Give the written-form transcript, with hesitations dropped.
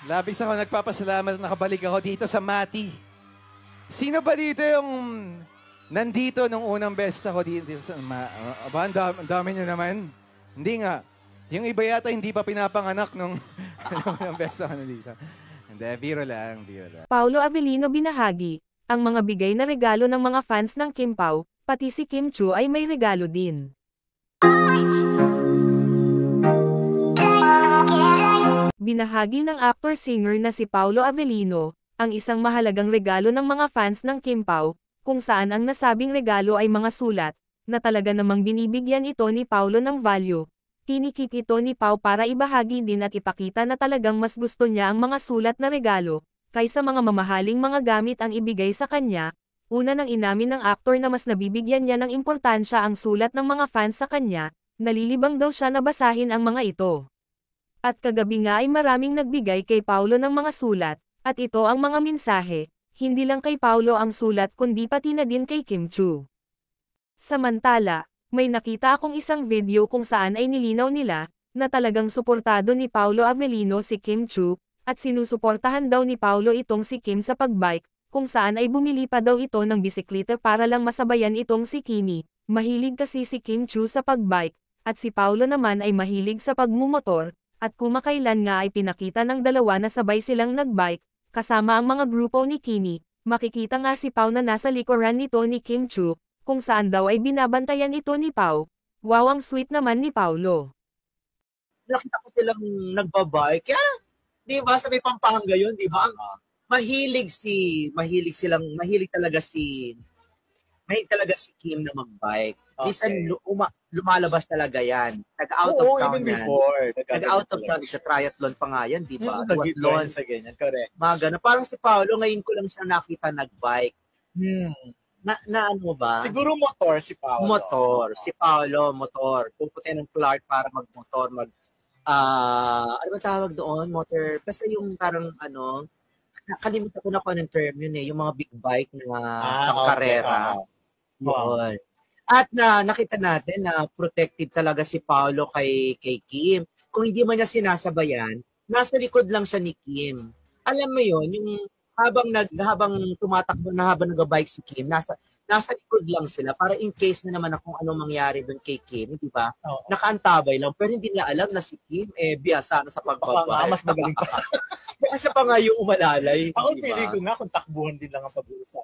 Labis ako nagpapasalamat na nakabalik ako dito sa Mati. Sino ba dito yung nandito nung unang beses ako dito sa Aba, ang dami nyo naman. Hindi nga. Yung iba yata hindi pa pinapanganak nung unang beses ako nandito. Hindi, biro lang. Paulo Avellino binahagi, ang mga bigay na regalo ng mga fans ng Kim Pao, pati si Kim Chu ay may regalo din. Binahagi ng actor-singer na si Paulo Avellino, ang isang mahalagang regalo ng mga fans ng Kim Pao, kung saan ang nasabing regalo ay mga sulat, na talaga namang binibigyan ito ni Paulo ng value. Tinikip ito ni Pao para ibahagi din at ipakita na talagang mas gusto niya ang mga sulat na regalo, kaysa mga mamahaling mga gamit ang ibigay sa kanya. Una nang inamin ng aktor na mas nabibigyan niya ng importansya ang sulat ng mga fans sa kanya, nalilibang daw siya na basahin ang mga ito. At kagabi nga ay maraming nagbigay kay Paulo ng mga sulat, at ito ang mga mensahe, hindi lang kay Paulo ang sulat kundi pati na din kay Kim Chu. Samantala, may nakita akong isang video kung saan ay nilinaw nila, na talagang suportado ni Paulo Avellino si Kim Chu, at sinusuportahan daw ni Paulo itong si Kim sa pagbike, kung saan ay bumili pa daw ito ng bisikleta para lang masabayan itong si Kimi. Mahilig kasi si Kim Chu sa pagbike, at si Paulo naman ay mahilig sa pagmumotor, at kumakailan nga ay pinakita ng dalawa na sabay silang nagbike, kasama ang mga grupo ni Kimi. Makikita nga si Pao na nasa likuran nito ni Kim Chu, kung saan daw ay binabantayan ito ni Pao. Wow, ang sweet naman ni Paulo. Nakita ko silang nagbabike. Kaya, di ba, sa may Pampanga yun, di ba? Mahilig talaga si Kim na magbike. Okay. Minsan lumalabas talaga yan. Nag-out of town even yan. before. Nag-out of town. Nag-triathlon pa nga yan, di ba? Nag-triathlon sa ganyan, correct. Mga ganun. Parang si Paolo, ngayon ko lang siya nakita nagbike. Na ano ba? Siguro motor si Paolo. Motor. Si Paolo, motor. Pupunta ng Clark para magmotor. Ano ba tawag doon? Motor. Basta yung parang nakalimutan ko na kung anong term yun eh. Yung mga big bike na karera. Yun. At nakita natin na protective talaga si Paolo kay Kim. Kung hindi man niya sinasabayan, nasa likod lang siya ni Kim. Alam mo yun, yung habang tumatakbo na habang nag-bike si Kim, nasa likod lang sila para in case na naman kung anong mangyari doon kay Kim, di ba? Nakaantabay lang, pero hindi nila alam na si Kim biyasa na sa pagbabike. Mas magaling pa. Baka siya pa nga yung umalalay. Ako diba? feeling ko nga kung takbuhan din lang ang pag-uusap.